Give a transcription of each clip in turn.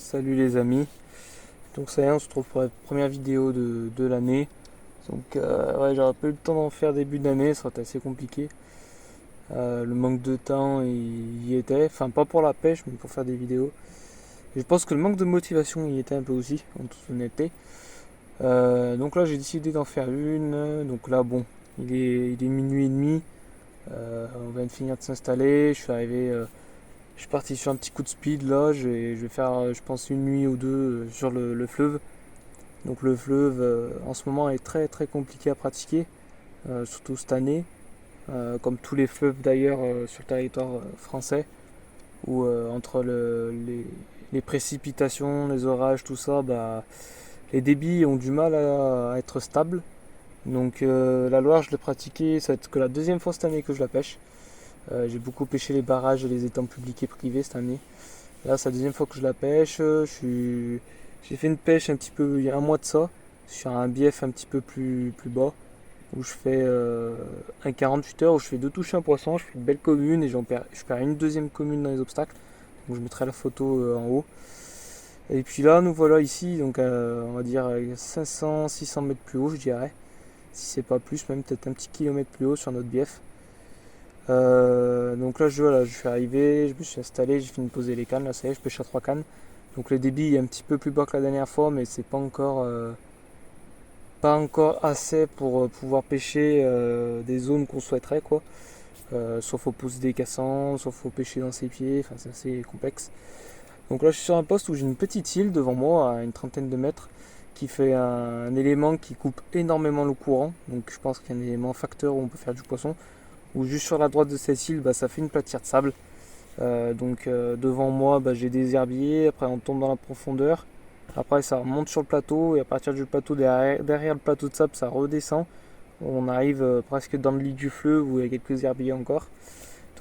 Salut les amis, donc ça y est, on se retrouve pour la première vidéo de l'année. Donc ouais, j'aurais pas eu le temps d'en faire début d'année, ça aurait été assez compliqué. Le manque de temps il y était, enfin pas pour la pêche mais pour faire des vidéos. Et je pense que le manque de motivation y était un peu aussi, en toute honnêteté. Donc là j'ai décidé d'en faire une, donc là bon, il est minuit et demi. On vient de finir de s'installer, je suis parti sur un petit coup de speed là, je vais faire je pense une nuit ou deux sur le fleuve. Donc le fleuve en ce moment est très très compliqué à pratiquer, surtout cette année, comme tous les fleuves d'ailleurs sur le territoire français, où entre les précipitations, les orages, tout ça, bah, les débits ont du mal à être stables. Donc la Loire je l'ai pratiquée, ça va être que la deuxième fois cette année que je la pêche. J'ai beaucoup pêché les barrages et les étangs publics et privés cette année. Là, c'est la deuxième fois que je la pêche. J'ai fait une pêche un petit peu il y a un mois de ça, sur un bief un petit peu plus bas, où je fais un 48 heures, où je fais deux touches un poisson, je fais une belle commune et je perds une deuxième commune dans les obstacles. Donc je mettrai la photo en haut. Et puis là, nous voilà ici, donc on va dire 500-600 mètres plus haut, je dirais. Si c'est pas plus, même peut-être un petit kilomètre plus haut sur notre bief. Donc là, voilà, je suis arrivé, je me suis installé, j'ai fini de poser les cannes. Là, ça y est, je pêche à 3 cannes. Donc le débit est un petit peu plus bas que la dernière fois, mais c'est pas encore assez pour pouvoir pêcher des zones qu'on souhaiterait, quoi. Soit faut poser des cassants, soit faut pêcher dans ses pieds, enfin c'est assez complexe. Donc là, je suis sur un poste où j'ai une petite île devant moi, à une trentaine de mètres, qui fait un élément qui coupe énormément le courant. Donc je pense qu'il y a un élément facteur où on peut faire du poisson. Ou juste sur la droite de cette île, bah, ça fait une platière de sable. Donc devant moi, bah, j'ai des herbiers. Après, on tombe dans la profondeur. Après, ça remonte sur le plateau. Et à partir du plateau, derrière le plateau de sable, ça redescend. On arrive presque dans le lit du fleuve où il y a quelques herbiers encore.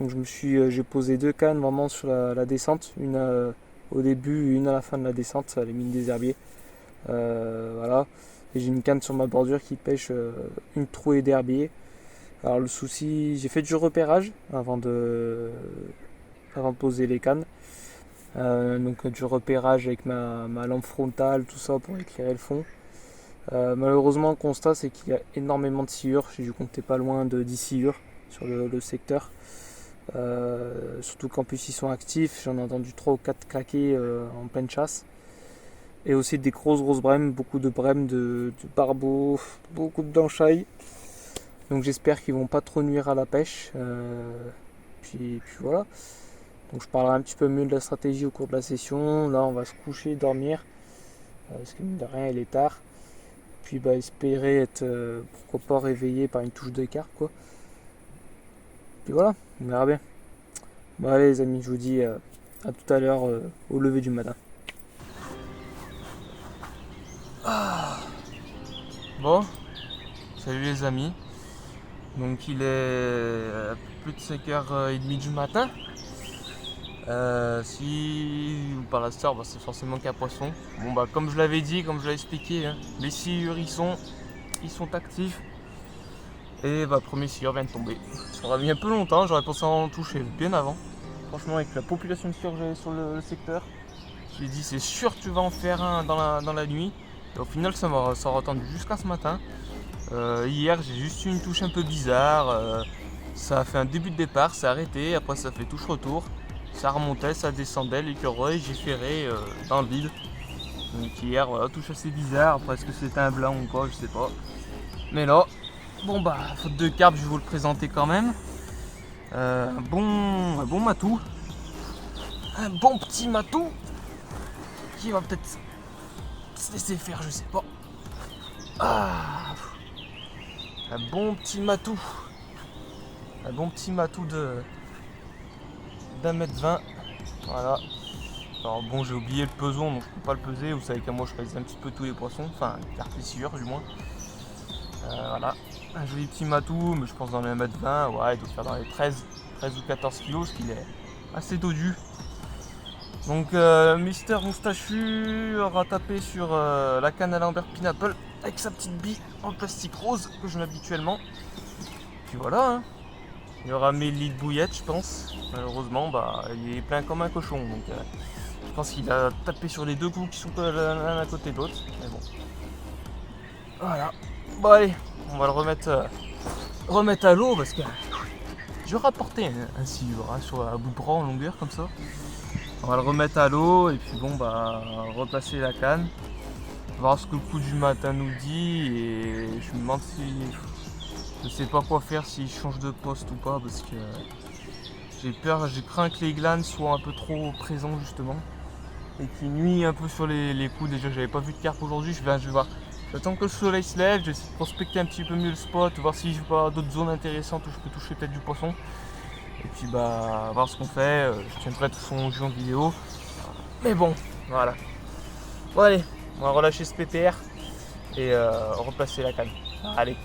Donc j'ai posé deux cannes vraiment sur la descente. Une au début et une à la fin de la descente. Ça les mines des herbiers. Voilà. Et j'ai une canne sur ma bordure qui pêche une trouée d'herbiers. Alors le souci, j'ai fait du repérage avant de poser les cannes. Donc du repérage avec ma lampe frontale, tout ça pour éclairer le fond. Malheureusement, le constat c'est qu'il y a énormément de sciures. J'ai dû compter pas loin de 10 sciures sur le secteur. Surtout qu'en plus ils sont actifs, j'en ai entendu 3 ou 4 claquer en pleine chasse. Et aussi des grosses brèmes, beaucoup de brèmes, de barbeaux, beaucoup de blanchailles. Donc j'espère qu'ils vont pas trop nuire à la pêche. Puis voilà. Donc je parlerai un petit peu mieux de la stratégie au cours de la session. Là on va se coucher, dormir. Parce que mine de rien il est tard. Puis bah espérer être pourquoi pas réveillé par une touche de carpe quoi. Puis voilà, on verra bien. Bon allez les amis, je vous dis à tout à l'heure au lever du matin. Bon, salut les amis. Donc il est plus de 5h30 du matin. Si vous parlez à cette heure, bah, c'est forcément qu'un poisson. Bon bah comme je l'avais dit, comme je l'ai expliqué, hein, les sciures ils sont actifs. Et bah premier sciure vient de tomber. Ça aura mis un peu longtemps, j'aurais pensé en toucher bien avant. Franchement avec la population de sciures que j'avais sur le secteur, j'ai dit c'est sûr que tu vas en faire un dans la nuit. Et au final ça m'a attendu jusqu'à ce matin. Hier j'ai juste eu une touche un peu bizarre. Ça a fait un début de départ, c'est arrêté, après ça fait touche retour. Ça remontait, ça descendait, l'écureuil, j'ai ferré dans le vide. Donc hier, voilà, touche assez bizarre, après est-ce que c'était un blanc ou quoi, je sais pas. Mais là, bon bah, faute de carpe, je vais vous le présenter quand même. Un bon matou. Un bon petit matou qui va peut-être se laisser faire, je sais pas. Ah, un bon petit matou. Un bon petit matou d'1m20. Voilà. Alors bon, j'ai oublié le peson, donc je peux pas le peser. Vous savez qu'à moi, je pèse un petit peu tous les poissons, enfin, carpe et sciure du moins. Voilà. Un joli petit matou, mais je pense dans les 1m20. Ouais, il doit faire dans les 13 ou 14 kilos, ce qu'il est assez dodu. Donc, Mister Moustachu aura tapé sur la canne à Lambert Pineapple avec sa petite bille en plastique rose que je mets habituellement. Puis voilà, hein. Il y aura mes lits de bouillettes, je pense. Malheureusement, bah, il est plein comme un cochon. Donc, pense qu'il a tapé sur les deux coups qui sont l'un à côté de l'autre. Mais bon. Voilà. Bon allez, on va le remettre à l'eau parce que je vais rapporter un silure sur un bout de bras en longueur comme ça. On va le remettre à l'eau et puis bon bah replacer la canne. Voir ce que le coup du matin nous dit et je me demande si je sais pas quoi faire, s'il change de poste ou pas parce que j'ai craint que les glanes soient un peu trop présents justement et qu'ils nuisent un peu sur les coups. Déjà j'avais pas vu de carpe aujourd'hui, je vais voir. J'attends que le soleil se lève, j'essaie de prospecter un petit peu mieux le spot, voir si je vois d'autres zones intéressantes où je peux toucher peut-être du poisson. Et puis bah voir ce qu'on fait, je tiendrai tout son jeu en vidéo. Mais bon, voilà. Bon allez, on va relâcher ce PPR et replacer la canne. Allez.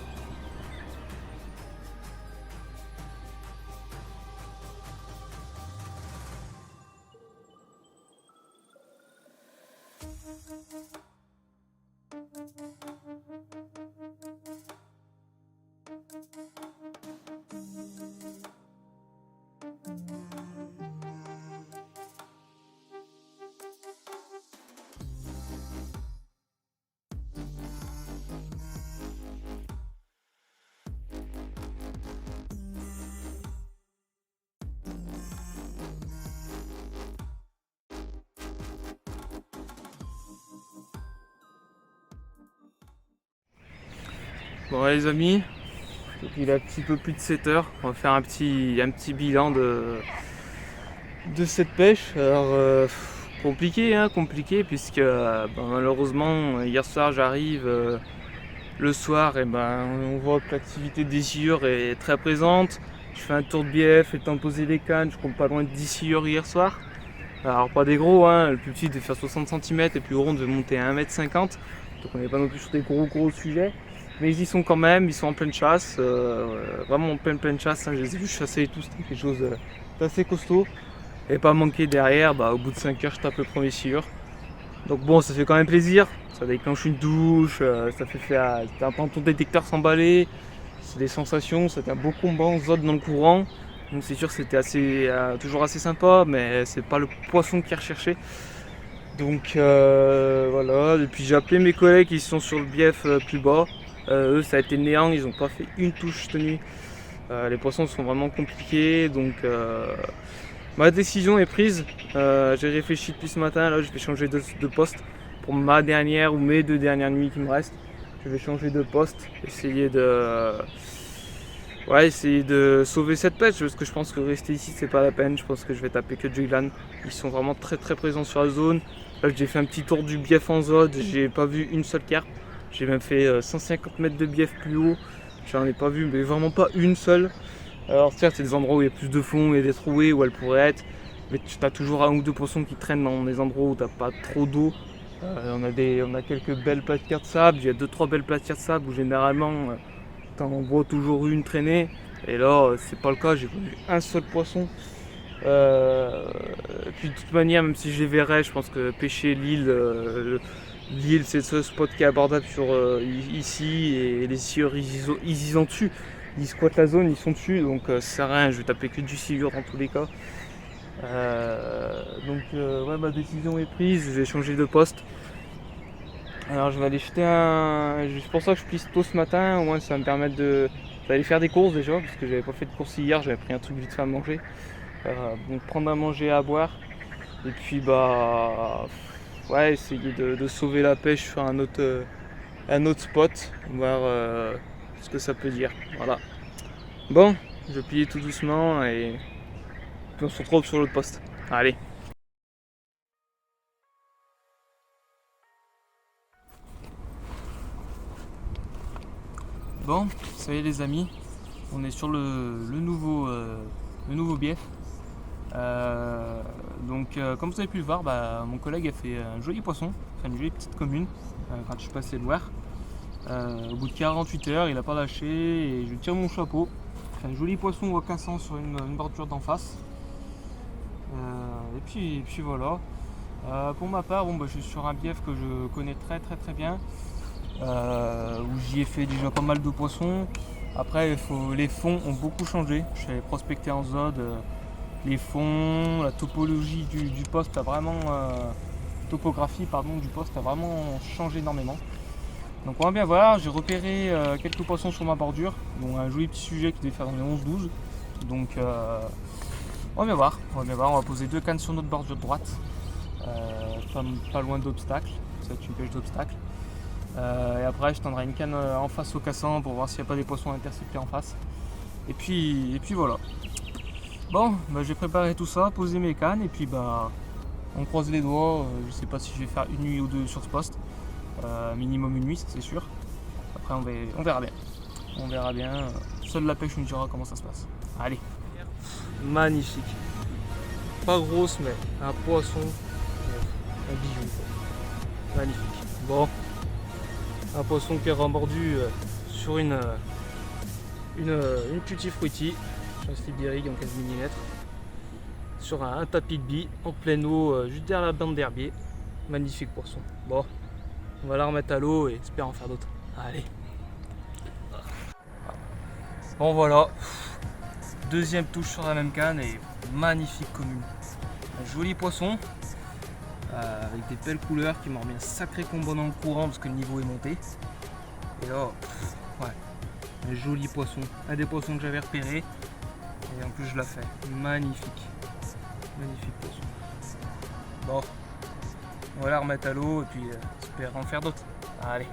Bon les amis, il est un petit peu plus de 7 heures, on va faire un petit bilan de cette pêche. Alors compliqué puisque malheureusement hier soir j'arrive le soir et on voit que l'activité des sciures est très présente. Je fais un tour de bief, étant posé les cannes, je compte pas loin de 10 sciures hier soir. Alors pas des gros, le plus petit devait faire 60 cm et le plus gros devait monter à 1,50 m, donc on n'est pas non plus sur des gros sujets. Mais ils y sont quand même, ils sont en pleine chasse, vraiment en pleine chasse, je les ai vus chasser et tout, c'était quelque chose d'assez costaud. Et pas manqué derrière, au bout de 5 heures je tape le premier sciure. Donc bon, ça fait quand même plaisir, ça déclenche une douche, ça fait faire, t'entends ton détecteur s'emballer, c'est des sensations, c'était un beau combat en zone dans le courant. Donc c'est sûr que c'était toujours assez sympa, mais c'est pas le poisson qui est recherché. Donc voilà, et puis j'ai appelé mes collègues qui sont sur le bief plus bas. Eux ça a été néant, ils n'ont pas fait une touche cette nuit. Les poissons sont vraiment compliqués, donc ma décision est prise. J'ai réfléchi depuis ce matin, là je vais changer de poste pour ma dernière ou mes 2 dernières nuits qui me restent. Je vais changer de poste, essayer de sauver cette pêche parce que je pense que rester ici c'est pas la peine. Je pense que je vais taper que du glane. Ils sont vraiment très présents sur la zone. Là j'ai fait un petit tour du bief en zone, j'ai pas vu une seule carpe. J'ai même fait 150 mètres de bief plus haut, j'en ai pas vu, mais vraiment pas une seule. Alors certes c'est des endroits où il y a plus de fond et des trouées où elles pourraient être, mais tu as toujours 1 ou 2 poissons qui traînent dans des endroits où t'as pas trop d'eau. On a quelques belles platières de sable, il y a 2-3 belles platières de sable où généralement t'en vois toujours une traîner. Et là c'est pas le cas, j'ai pas vu un seul poisson. Puis de toute manière, même si je les verrais, je pense que pêcher l'île, c'est ce spot qui est abordable sur ici, et les scieurs ils y sont dessus. Ils squattent la zone, ils sont dessus, donc ça sert à rien, je vais taper que du silure dans tous les cas. Ma décision est prise, je vais changer de poste. Alors je vais aller jeter c'est pour ça que je pisse tôt ce matin, au moins ça va me permettre d'aller faire des courses déjà, parce que j'avais pas fait de courses hier, j'avais pris un truc vite fait à manger. Donc prendre à manger et à boire. Et puis essayer de sauver la pêche sur un autre spot, voir ce que ça peut dire. Voilà. Bon, je vais plier tout doucement et puis on se retrouve sur l'autre poste. Allez. Bon, ça y est les amis, on est sur le nouveau bief. Comme vous avez pu le voir, mon collègue a fait un joli poisson, une jolie petite commune quand je suis passé le voir. Au bout de 48 heures, il n'a pas lâché et je tire mon chapeau. Fait un joli poisson au cassan sur une bordure d'en face. Et puis voilà. Pour ma part, je suis sur un bief que je connais très bien, où j'y ai fait déjà pas mal de poissons. Après, les fonds ont beaucoup changé. Je suis allé prospecter en zone. les fonds, la topologie du poste a vraiment topographie du poste a vraiment changé énormément. Donc on va bien voir, j'ai repéré quelques poissons sur ma bordure, dont un joli petit sujet qui devait faire dans les 11-12. Donc on va bien voir, on va poser 2 cannes sur notre bordure droite, pas loin d'obstacles, ça va être une pêche d'obstacles. Et après je tendrai une canne en face au cassant pour voir s'il n'y a pas des poissons interceptés en face. Et puis voilà. Bon, j'ai préparé tout ça, posé mes cannes et puis on croise les doigts. Je sais pas si je vais faire une nuit ou 2 sur ce poste. Minimum une nuit, c'est sûr. Après on verra bien. On verra bien. Seule la pêche nous dira comment ça se passe. Allez. Magnifique. Pas grosse mais un poisson. Un bijou. Magnifique. Bon. Un poisson qui est remordu sur une tutti frutti. Sur un slip d'Erigue en 15 mm. Sur un tapis de billes en pleine eau, juste derrière la bande d'herbier. Magnifique poisson. Bon. On va la remettre à l'eau et espérer en faire d'autres. Allez. Bon voilà. Deuxième touche sur la même canne et magnifique commune. Un joli poisson. Avec des belles couleurs qui m'ont remis un sacré combo dans le courant parce que le niveau est monté. Et là, ouais. Un joli poisson. Un des poissons que j'avais repéré. Et en plus je la fais. Magnifique. Magnifique poisson. Bon. On va la remettre à l'eau et puis espérer en faire d'autres. Allez.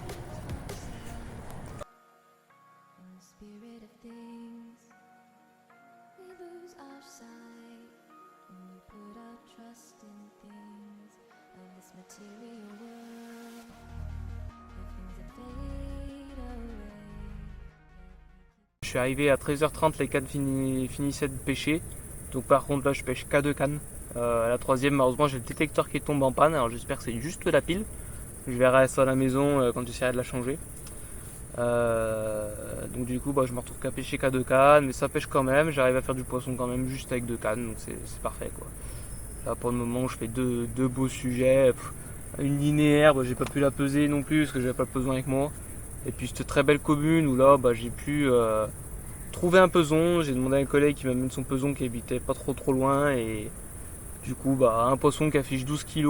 Je suis arrivé à 13h30, les cannes finissaient de pêcher. Donc par contre là je pêche qu'à 2 cannes. À la troisième, malheureusement, j'ai le détecteur qui tombe en panne. Alors j'espère que c'est juste la pile. Je verrai ça à la maison quand j'essaierai de la changer. Donc du coup, je me retrouve qu'à pêcher qu'à 2 cannes, mais ça pêche quand même. J'arrive à faire du poisson quand même juste avec 2 cannes, donc c'est parfait quoi. Là pour le moment, je fais deux beaux sujets. Une linéaire, j'ai pas pu la peser non plus parce que j'avais pas le peson avec moi. Et puis cette très belle commune où là, j'ai pu trouver un peson. J'ai demandé à un collègue qui m'amène son peson qui habitait pas trop loin et du coup, un poisson qui affiche 12 kg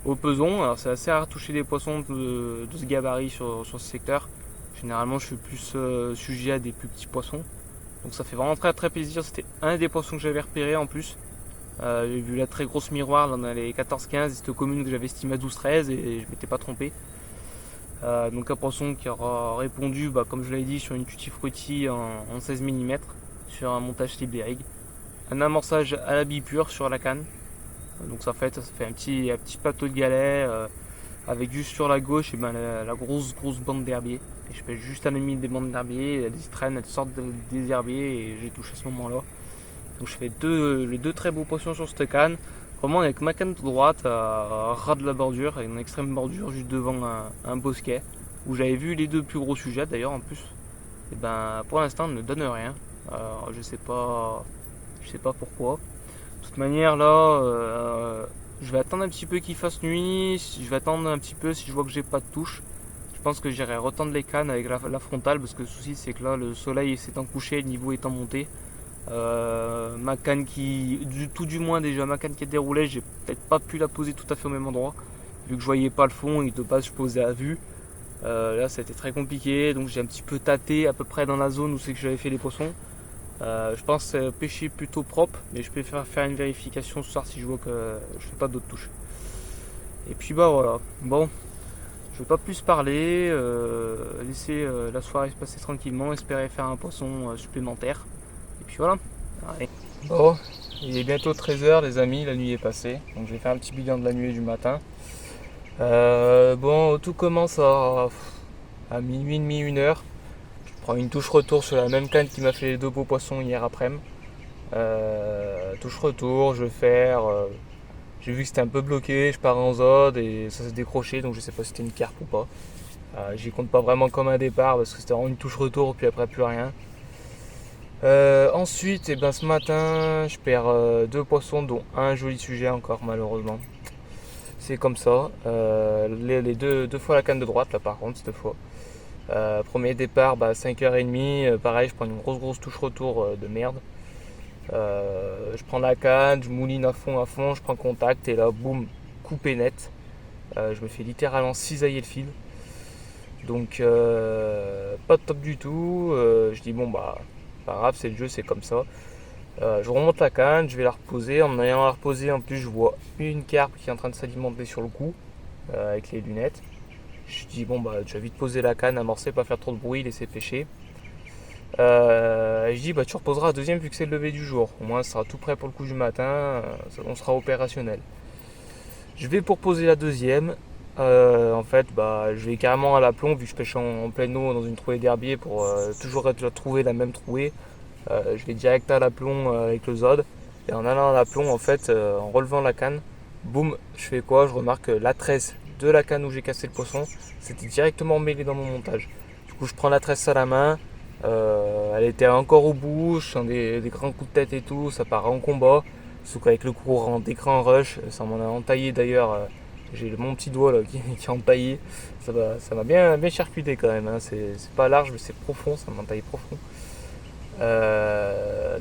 au peson. Alors c'est assez rare de toucher des poissons de ce gabarit sur ce secteur. Généralement, je suis plus sujet à des plus petits poissons. Donc ça fait vraiment très plaisir. C'était un des poissons que j'avais repéré en plus. J'ai vu la très grosse miroir là, dans les 14-15. C'était commune que j'avais estimé à 12-13 et je m'étais pas trompé. Donc un poisson qui aura répondu, comme je l'avais dit, sur une tutti frutti en 16 mm sur un montage type d'Erigue. Un amorçage à la bille pure sur la canne. Donc ça fait un petit plateau de galets avec juste sur la gauche la grosse bande d'herbier. Et je pêche juste à la limite des bandes d'herbier, elles se traînent, elles sortent des herbiers et j'ai touché à ce moment là. Donc je fais les deux très beaux poissons sur cette canne. Vraiment avec ma canne droite à ras de la bordure, avec une extrême bordure juste devant un bosquet. Où j'avais vu les 2 plus gros sujets d'ailleurs en plus. Et pour l'instant ne donne rien. Alors je sais pas pourquoi. De toute manière là, je vais attendre un petit peu qu'il fasse nuit. Je vais attendre un petit peu si je vois que j'ai pas de touche. Je pense que j'irai retendre les cannes avec la frontale parce que le souci c'est que là le soleil s'étant couché, le niveau étant monté. Ma canne du moins déjà ma canne qui est déroulée, j'ai peut-être pas pu la poser tout à fait au même endroit. Vu que je voyais pas le fond et de base je posais à vue. Là ça a été très compliqué, donc j'ai un petit peu tâté à peu près dans la zone où c'est que j'avais fait les poissons. Je pense pêcher plutôt propre, mais je peux faire une vérification ce soir si je vois que je fais pas d'autres touches. Et puis voilà, bon, je vais pas plus parler, laisser la soirée se passer tranquillement, espérer faire un poisson supplémentaire. Et puis voilà, allez. Bon, il est bientôt 13h les amis, la nuit est passée, donc je vais faire un petit bilan de la nuit et du matin. Bon, tout commence à minuit, 1h. Je prends une touche retour sur la même canne qui m'a fait les 2 beaux poissons hier après-midi. Touche retour, je vais faire. J'ai vu que c'était un peu bloqué, je pars en zode et ça s'est décroché, donc je sais pas si c'était une carpe ou pas. J'y compte pas vraiment comme un départ parce que c'était vraiment une touche retour puis après plus rien. Ensuite, ce matin, je perds 2 poissons, dont un joli sujet encore malheureusement. C'est comme ça. Les deux fois la canne de droite là par contre cette fois. Premier départ 5h30, pareil je prends une grosse touche retour de merde. Je prends la canne, je mouline à fond, je prends contact et là, boum, coupé net. Je me fais littéralement cisailler le fil. Donc pas top du tout. Je dis bon bah pas grave, c'est le jeu, c'est comme ça. Je remonte la canne, je vais la reposer. En ayant la reposée, en plus je vois une carpe qui est en train de s'alimenter sur le cou avec les lunettes. Je dis bon bah tu vas vite poser la canne, amorcer, pas faire trop de bruit, laisser pêcher. Je dis bah tu reposeras la deuxième vu que c'est le lever du jour. Au moins ça sera tout prêt pour le coup du matin, on sera opérationnel. Je vais pour poser la deuxième. En fait, bah, je vais carrément à l'aplomb vu que je pêche en pleine eau dans une trouée d'herbier pour toujours trouver la même trouée. Je vais direct à l'aplomb avec le Zod. Et en allant à l'aplomb, en fait, en relevant la canne, boum, je fais quoi? Je remarque que la tresse de la canne où j'ai cassé le poisson, c'était directement mêlé dans mon montage. Du coup, je prends la tresse à la main. Elle était encore au bout, je sens des grands coups de tête et tout, ça part en combat. Sauf qu'avec le courant d'écran rush, ça m'en a entaillé d'ailleurs. J'ai mon petit doigt là, qui a entaillé. Ça m'a bien charcuté quand même. Hein. C'est pas large, mais c'est profond, ça m'a entaillé profond. Ouais,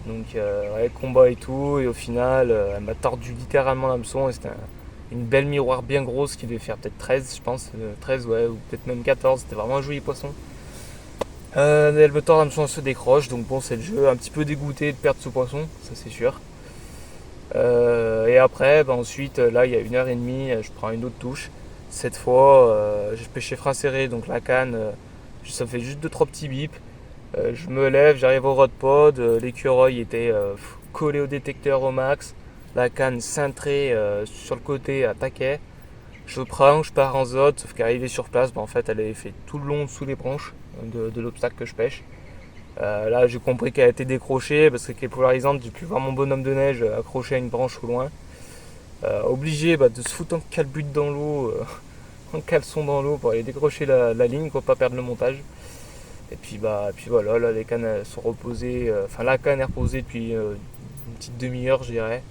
combat et tout. Et au final, elle m'a tordu littéralement l'hameçon. Et c'était une belle miroir bien grosse qui devait faire peut-être 13, je pense. 13, ouais, ou peut-être même 14. C'était vraiment un joli poisson. Elle me tord l'hameçon, elle se décroche. Donc bon, c'est le jeu. Un petit peu dégoûté de perdre ce poisson, ça c'est sûr. Et après, bah ensuite, là, il y a 1h30, je prends une autre touche. Cette fois, je pêchais frein serré, donc la canne, ça fait juste 2-3 petits bips. Je me lève, j'arrive au rod pod, l'écureuil était collé au détecteur au max. La canne cintrée sur le côté à taquet. Je prends, je pars en zode, sauf qu'arrivé sur place, bah, en fait, elle avait fait tout le long sous les branches de l'obstacle que je pêche. Là, j'ai compris qu'elle a été décrochée parce qu'avec les polarisantes, j'ai pu voir mon bonhomme de neige accroché à une branche au loin. Obligé de se foutre en calbute dans l'eau, en caleçon dans l'eau pour aller décrocher la ligne, pour pas perdre le montage. Et puis, puis voilà, là, les cannes sont reposées. Enfin, la canne est reposée depuis une petite demi-heure, je dirais.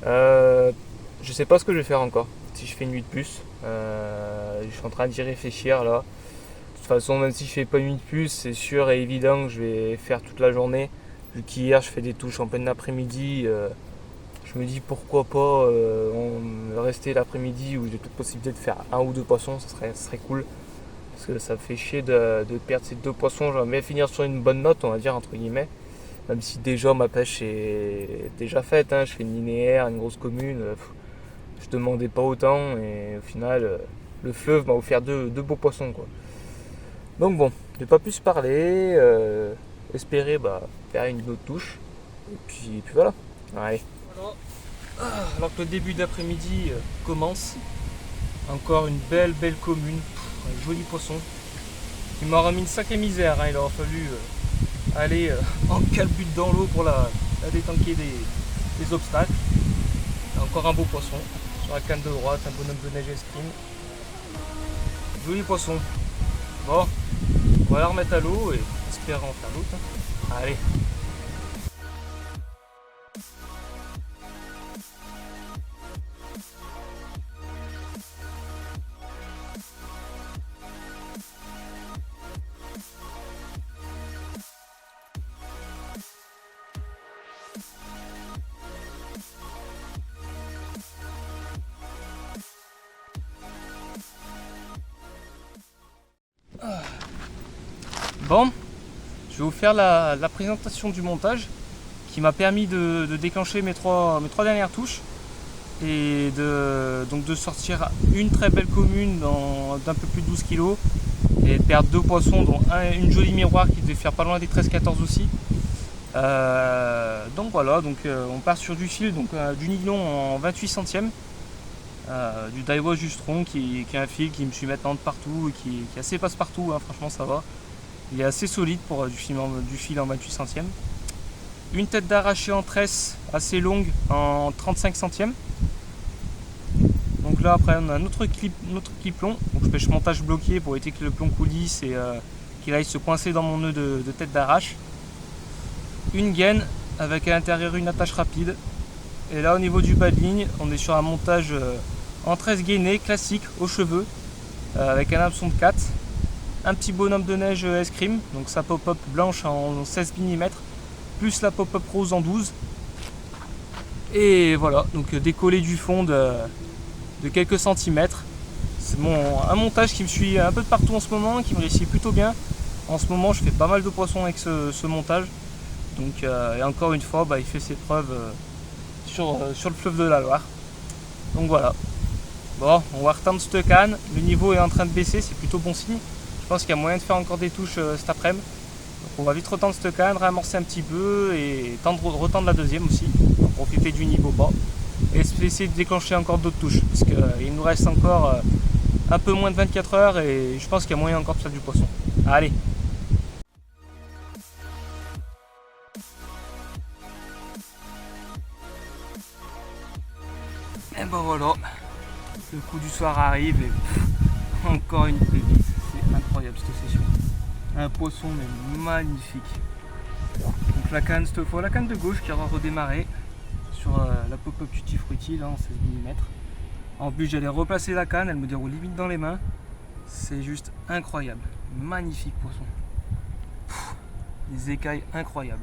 Je sais pas ce que je vais faire encore, si je fais une nuit de plus. Je suis en train d'y réfléchir là. De toute façon, même si je fais pas une nuit de plus, c'est sûr et évident que je vais faire toute la journée. Vu qu'hier je fais des touches en plein après-midi, je me dis pourquoi pas rester l'après-midi où j'ai toute possibilité de faire un ou deux poissons, ça serait cool. Parce que ça me fait chier de perdre ces deux poissons. J'aimerais bien finir sur une bonne note, on va dire, entre guillemets. Même si déjà ma pêche est déjà faite, hein. Je fais une linéaire, une grosse commune. Je demandais pas autant et au final, le fleuve m'a offert deux beaux poissons, quoi. Donc bon, j'ai pas pu se parler, espérer faire une autre touche, et puis voilà. Allez. Voilà. Alors que le début d'après-midi commence, encore une belle commune, un joli poisson. Il m'aura mis une sacrée misère, hein. Il aura fallu aller en calbute dans l'eau pour la détanquer des obstacles. Encore un beau poisson, sur la canne de droite, un bonhomme de neige escrime. Joli poisson. Bon, on va la remettre à l'eau et espérer en faire d'autres. Hein. Allez. Bon, je vais vous faire la présentation du montage qui m'a permis de déclencher mes trois dernières touches et de sortir une très belle commune d'un peu plus de 12 kg et de perdre deux poissons dont une jolie miroir qui devait faire pas loin des 13-14 aussi. Donc voilà, on part sur du fil, du nylon en 28 centièmes. Du Daiwa Justron qui est un fil qui me suit maintenant de partout et qui est assez passe-partout, hein, franchement ça va. Il est assez solide pour du fil en 28 centièmes. Une tête d'arraché en tresse assez longue en 35 centièmes. Donc là après on a un autre clip long. Donc je pêche montage bloqué pour éviter que le plomb coulisse et qu'il aille se coincer dans mon nœud de tête d'arrache. Une gaine avec à l'intérieur une attache rapide. Et là au niveau du bas de ligne, on est sur un montage en 13 gainés classique aux cheveux avec un hameçon de 4. Un petit bonhomme de neige escrime, donc sa pop-up blanche en 16 mm plus la pop-up rose en 12. Et voilà, donc décoller du fond de quelques centimètres. C'est un montage qui me suit un peu de partout en ce moment, qui me réussit plutôt bien. En ce moment je fais pas mal de poissons avec ce montage. Donc et encore une fois il fait ses preuves sur le fleuve de la Loire. Donc voilà. Bon, on va retendre cette canne, le niveau est en train de baisser, c'est plutôt bon signe. Je pense qu'il y a moyen de faire encore des touches cet après-midi. Donc on va vite retendre cette canne, réamorcer un petit peu et retendre la deuxième aussi, pour profiter du niveau bas. Et essayer de déclencher encore d'autres touches, parce qu'il nous reste encore un peu moins de 24 heures et je pense qu'il y a moyen encore de faire du poisson. Allez! Et ben voilà, le coup du soir arrive et encore une pépite, c'est incroyable cette session. Un poisson mais magnifique. Donc la canne cette fois, la canne de gauche qui aura redémarré sur la pop-up Tutti Frutti là en 16 mm. En plus j'allais replacer la canne, elle me déroule limite dans les mains. C'est juste incroyable, magnifique poisson. Des écailles incroyables.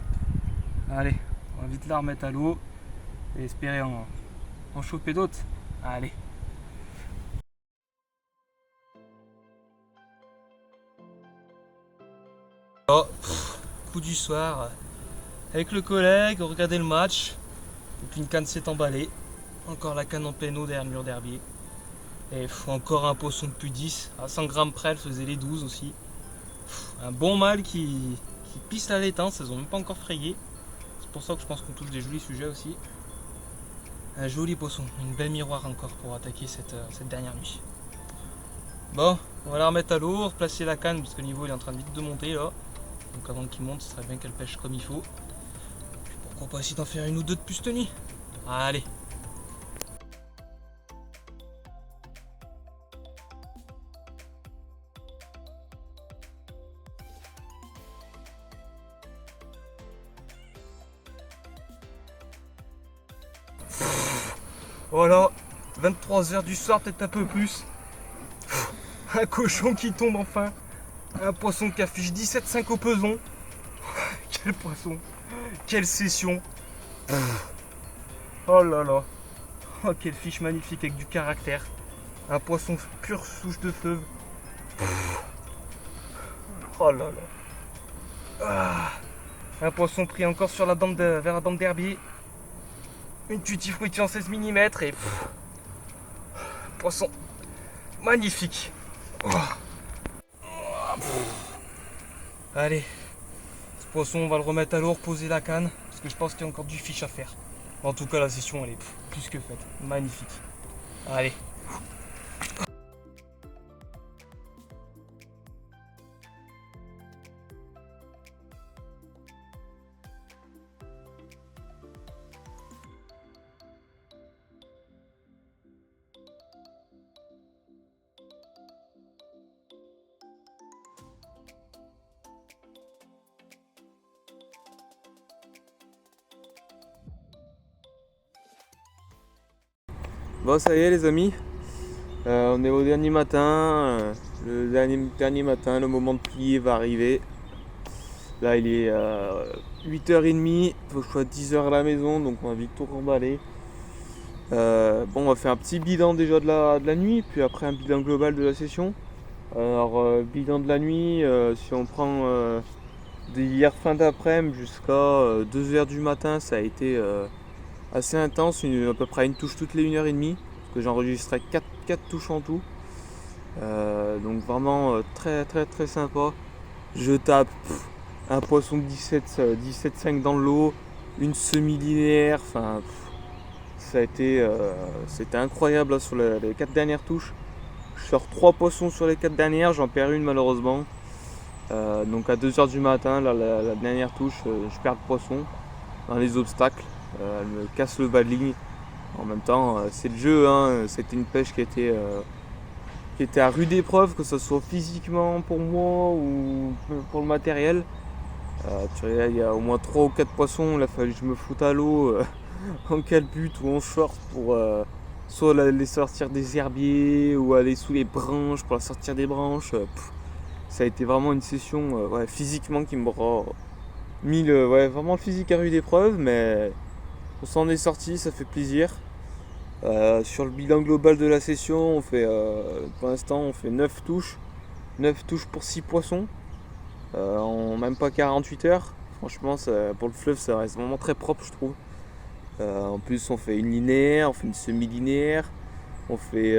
Allez, on va vite la remettre à l'eau et espérer en choper d'autres. Allez. Oh, coup du soir avec le collègue, regardez le match. Et puis une canne s'est emballée. Encore la canne en pleine eau derrière le mur d'herbier. Et encore un poisson de plus 10. À 100 grammes près, elle faisait les 12 aussi. Un bon mâle qui pisse la laitance, elles ont même pas encore frayé. C'est pour ça que je pense qu'on touche des jolis sujets aussi. Un joli poisson, une belle miroir encore pour attaquer cette dernière nuit. Bon, on va la remettre à l'eau, replacer la canne parce que le niveau il est en train de vite de monter là. Donc avant qu'il monte, ce serait bien qu'elle pêche comme il faut. Puis pourquoi pas essayer d'en faire une ou deux de plus cette nuit. Allez. Voilà, 23 h du soir, peut-être un peu plus. Un cochon qui tombe enfin. Un poisson qui affiche 17,5 au peson. Quel poisson. Quelle session. Oh là là. Oh, quelle fiche magnifique avec du caractère. Un poisson pure souche de fleuve. Oh là là. Ah. Un poisson pris encore sur la bande vers la bande d'herbier. Une Tutti Frutti en 16 mm et poisson magnifique. Oh. Allez, ce poisson on va le remettre à l'eau, reposer la canne parce que je pense qu'il y a encore du fiche à faire. En tout cas la session elle est plus que faite, magnifique. Allez. Bon ça y est les amis, on est au dernier matin, le dernier matin, le moment de plier va arriver. Là il est 8h30, il faut que je sois à 10h à la maison donc on va vite tout remballer. Bon on va faire un petit bilan déjà de la nuit, puis après un bilan global de la session. Alors bilan de la nuit, si on prend d'hier fin d'après-midi jusqu'à 2h du matin, ça a été assez intense, à peu près une touche toutes les 1h30, parce que j'enregistrais 4 touches en tout. Donc vraiment très très très sympa. Je tape un poisson de 17,5 dans l'eau, une semi-linéaire, enfin ça a été c'était incroyable là, sur les 4 dernières touches. Je sors 3 poissons sur les 4 dernières, j'en perds une malheureusement. Donc à 2h du matin, là, la dernière touche, je perds le poisson dans les obstacles. Elle me casse le bas de ligne. En même temps, c'est le jeu, hein. C'était une pêche qui était à rude épreuve, que ce soit physiquement pour moi ou pour le matériel. Tu vois, il y a au moins 3 ou 4 poissons, il a fallu que je me foute à l'eau en calbut ou en short pour soit les sortir des herbiers ou aller sous les branches pour la sortir des branches. Ça a été vraiment une session physiquement qui m'aura ouais, vraiment le physique a rude épreuve, mais on s'en est sorti, ça fait plaisir. Sur le bilan global de la session, pour l'instant on fait 9 touches. 9 touches pour 6 poissons en même pas 48 heures. Franchement, pour le fleuve, ça reste vraiment très propre, je trouve. En plus, on fait une linéaire, on fait une semi-linéaire, on fait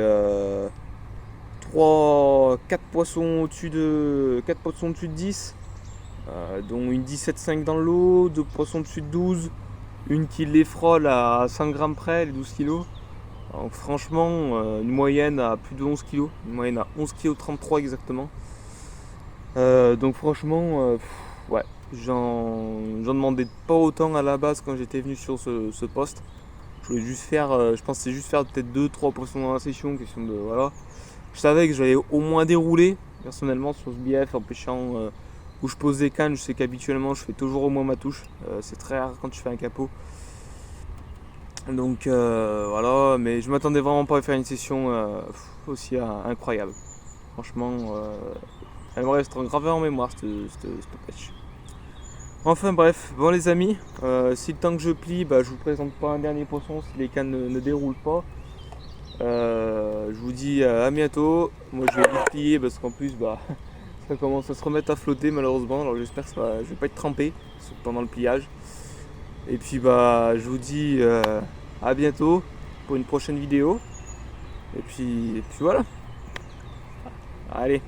4 poissons au-dessus de 10, dont une 17,5 dans l'eau, 2 poissons au-dessus de 12, une qui les frôle à 5 grammes près, les 12 kilos. Donc franchement, une moyenne à plus de 11 kg, une moyenne à 11 kg 33 exactement. Donc franchement, ouais, j'en demandais pas autant à la base quand j'étais venu sur ce poste. Je voulais juste faire, je pensais juste faire peut-être 2-3 poissons dans la session, question de voilà. Je savais que j'allais au moins dérouler personnellement sur ce BF en pêchant où je pose des cannes. Je sais qu'habituellement je fais toujours au moins ma touche. C'est très rare quand tu fais un capot. Donc voilà, mais je m'attendais vraiment pas à faire une session aussi incroyable. Franchement, elle me reste gravée en mémoire cette pêche. Enfin bref, bon les amis, si le temps que je plie, je vous présente pas un dernier poisson si les cannes ne déroulent pas. Je vous dis à bientôt. Moi je vais vite plier parce qu'en plus ça commence à se remettre à flotter malheureusement. Alors j'espère que je vais pas être trempé pendant le pliage. Et puis je vous dis à bientôt pour une prochaine vidéo. Et puis voilà. Allez.